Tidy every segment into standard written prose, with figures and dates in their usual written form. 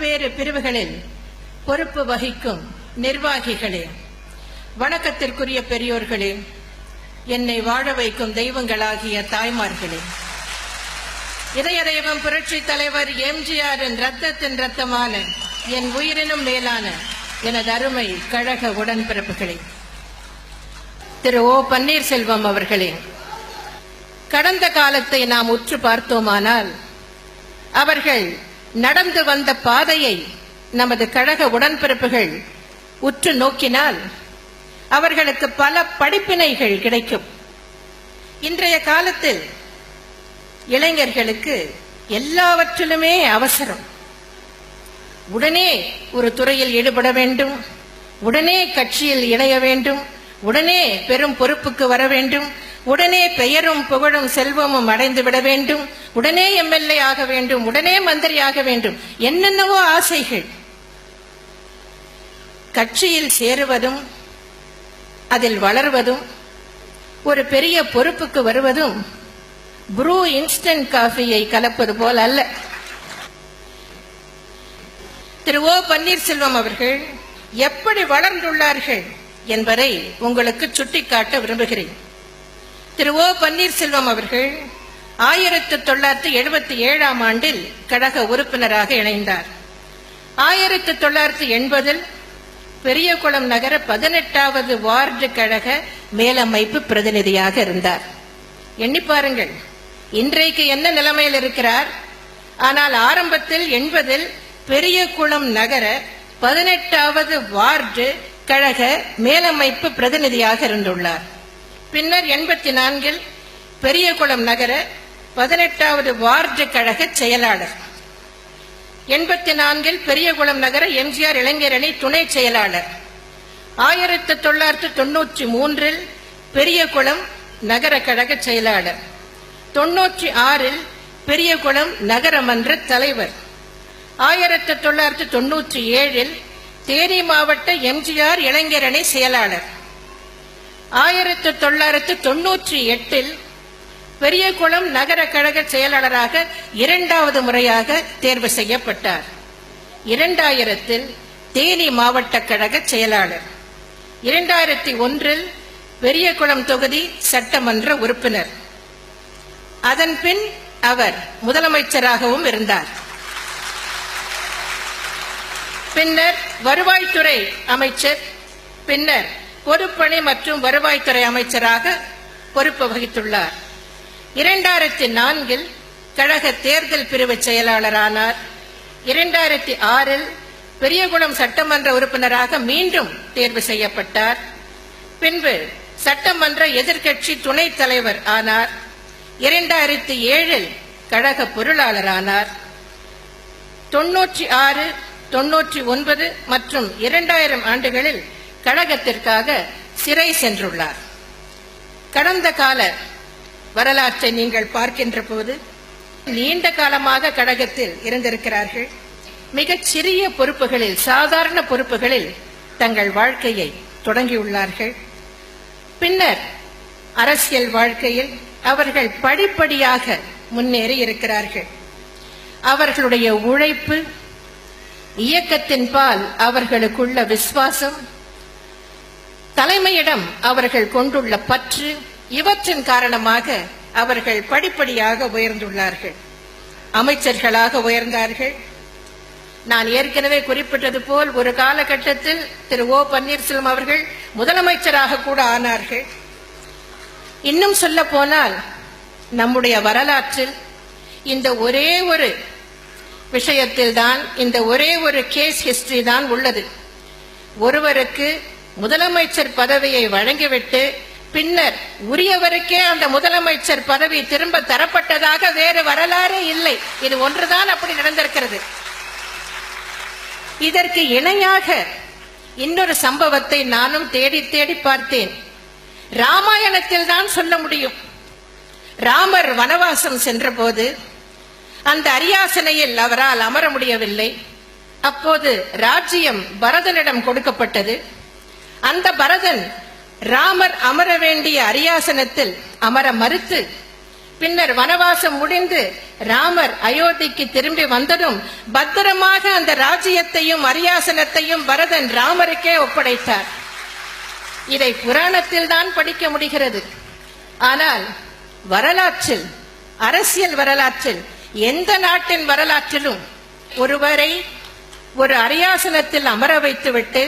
பல்வேறு பிரிவுகளில் பொறுப்பு வகிக்கும் நிர்வாகிகளே, வணக்கத்திற்குரிய பெரியோர்களே, என்னை வாழ வைக்கும் தெய்வங்களாகிய தாய்மார்களே, இதய தெய்வம் புரட்சி தலைவர் எம்ஜிஆரின் ரத்தத்தின் ரத்தமான என் உயிரினும் மேலான எனது அருமை கழக உடன்பிறப்புகளே, திரு ஓ பன்னீர்செல்வம் அவர்களே, கடந்த காலத்தை நாம் உற்று பார்த்தோமானால் அவர்கள் நடந்து வந்த பாதையை நமது கழக உடன்பிறப்புகள் உற்று நோக்கினால் அவர்களுக்கு பல படிப்பினைகள் கிடைக்கும். இன்றைய காலத்தில் இளைஞர்களுக்கு எல்லாவற்றிலுமே அவசரம். உடனே ஒரு துறையில் ஈடுபட வேண்டும், உடனே கட்சியில் இணைய வேண்டும், உடனே பெரும் பொறுப்புக்கு வர வேண்டும், உடனே பெயரும் புகழும் செல்வமும் அடைந்து விட வேண்டும், உடனே எம்எல்ஏ ஆக வேண்டும், உடனே மந்திரி ஆக வேண்டும், என்னென்னவோ ஆசைகள். கட்சியில் சேருவதும் அதில் வளர்வதும் ஒரு பெரிய பொறுப்புக்கு வருவதும் ப்ரூ இன்ஸ்டன்ட் காஃபியை கலப்பது போல் அல்ல. திரு ஓ பன்னீர்செல்வம் அவர்கள் எப்படி வளர்ந்துள்ளார்கள் என்பதை உங்களுக்கு சுட்டிக்காட்ட விரும்புகிறேன். திரு ஓ பன்னீர்செல்வம் அவர்கள் 1977ஆம் ஆண்டில் கழக உறுப்பினராக இணைந்தார். 1980இல் பெரியகுளம் நகர 18வது வார்டு கழக மேலமைப்பு பிரதிநிதியாக இருந்தார். எண்ணி பாருங்கள், இன்றைக்கு என்ன நிலைமையில் இருக்கிறார். ஆனால் ஆரம்பத்தில் 80இல் பெரியகுளம் நகர 18வது வார்டு கழக மேலமைப்பு பிரதிநிதியாக இருந்துள்ளார். பின்னர் 84இல் பெரியகுளம் நகர 18வது வார்டு கழக செயலாளர், 84இல் பெரியகுளம் நகர எம்ஜிஆர் இளைஞரணி துணை செயலாளர், 1993இல் பெரியகுளம் நகர கழக செயலாளர், 96இல் பெரியகுளம் நகரமன்ற தலைவர், 1997இல் தேனி மாவட்ட எம்ஜிஆர் இளைஞரணி செயலாளர், 1998இல் பெரியகுளம் நகர கழக செயலாளராக 2வது முறையாக தேர்வு செய்யப்பட்டார். 2000இல் தேனி மாவட்ட கழக செயலாளர், 2001இல் பெரியகுளம் தொகுதி சட்டமன்ற உறுப்பினர். அதன் பின் அவர் முதலமைச்சராகவும் இருந்தார். பின்னர் வருவாய்த்துறை அமைச்சர், பின்னர் பொதுப்பணி மற்றும் வருவாய்த்துறை அமைச்சராக பொறுப்பு வகித்துள்ளார். 2004இல் கழக தேர்தல் பிரிவு செயலாளரானார். 2006இல் பெரியகுளம் சட்டமன்ற உறுப்பினராக மீண்டும் தேர்வு செய்யப்பட்டார். பின்பு சட்டமன்ற எதிர்க்கட்சி துணைத் தலைவர் ஆனார். 2007இல் கழக பொருளாளரானார். 96, 99 மற்றும் 2000 ஆண்டுகளில் கழகத்திற்காக சிறை சென்றுள்ளார். கடந்த கால வரலாற்றை நீங்கள் பார்க்கின்ற போது நீண்ட காலமாக கழகத்தில் இருந்திருக்கிறார்கள். மிகச் சிறிய பொறுப்புகளில், சாதாரண பொறுப்புகளில் தங்கள் வாழ்க்கையை தொடங்கியுள்ளார்கள். பின்னர் அரசியல் வாழ்க்கையில் அவர்கள் படிப்படியாக முன்னேறி இருக்கிறார்கள். அவர்களுடைய உழைப்பு, இயக்கத்தின் பால் அவர்களுக்குள்ள விசுவாசம், தலைமையிடம் அவர்கள் கொண்டுள்ள பற்று, இவற்றின் காரணமாக அவர்கள் படிப்படியாக உயர்ந்துள்ளார்கள். அமைச்சர்களாக உயர்ந்தார்கள். நான் ஏற்கனவே குறிப்பிட்டது போல் ஒரு காலகட்டத்தில் திரு ஓ பன்னீர்செல்வம் அவர்கள் முதலமைச்சராக கூட ஆனார்கள். இன்னும் சொல்ல போனால் நம்முடைய வரலாற்றில் இந்த ஒரே ஒரு விஷயத்தில் தான், இந்த ஒரே ஒரு கேஸ் ஹிஸ்டரி தான் உள்ளது. ஒருவருக்கு முதலமைச்சர் பதவியை வழங்கிவிட்டு பின்னர் உரியவருக்கே அந்த முதலமைச்சர் பதவி திரும்ப தரப்பட்டதாக வேறு வரலாறே இல்லை. இது ஒன்றுதான் அப்படி நடந்திருக்கிறது. இதற்கு இணையாக இன்னொரு சம்பவத்தை நானும் தேடி தேடி பார்த்தேன். ராமாயணத்தில் தான் சொல்ல முடியும். ராமர் வனவாசம் சென்றபோது அந்த அரியாசனையில் அவரால் அமர முடியவில்லை. அப்போது ராஜ்யம் பரதனிடம் கொடுக்கப்பட்டது. அந்த பரதன் ராமர் அமர வேண்டிய அரியாசனத்தில் அமர மறுத்து பின்னர் வனவாசம் முடிந்து ராமர் அயோத்திக்கு திரும்பி வந்ததும் பத்திரமாக அந்த ராஜ்யத்தையும் அரியாசனத்தையும் பரதன் ராமருக்கே ஒப்படைத்தார். இதை புராணத்தில் தான் படிக்க முடிகிறது. ஆனால் வரலாற்றில், அரசியல் வரலாற்றில், எந்த நாட்டின் வரலாற்றிலும் ஒருவரை ஒரு அரியாசனத்தில் அமர வைத்துவிட்டு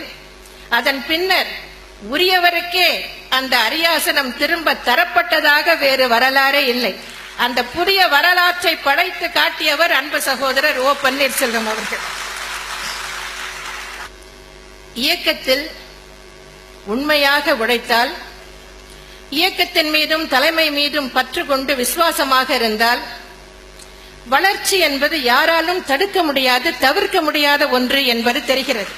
அதன் பின்னர் உரியவருக்கே அந்த அரியாசனம் திரும்ப தரப்பட்டதாக வேறு வரலாறே இல்லை. அந்த புதிய வரலாற்றை படைத்து காட்டியவர் அன்பு சகோதரர் ஓ பன்னீர்செல்வம் அவர்கள். இயக்கத்தில் உண்மையாக உழைத்தால், இயக்கத்தின் மீதும் தலைமை மீதும் பற்று கொண்டு விசுவாசமாக இருந்தால், வளர்ச்சி என்பது யாராலும் தடுக்க முடியாது, தவிர்க்க முடியாத ஒன்று என்பது தெரிகிறது.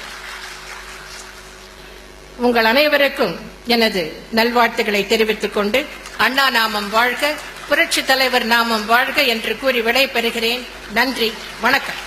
உங்கள் அனைவருக்கும் எனது நல்வாழ்த்துக்களை தெரிவித்துக் கொண்டு, அண்ணா நாமம் வாழ்க, புரட்சி தலைவர் நாமம் வாழ்க என்று கூறி விடை பெறுகிறேன். நன்றி, வணக்கம்.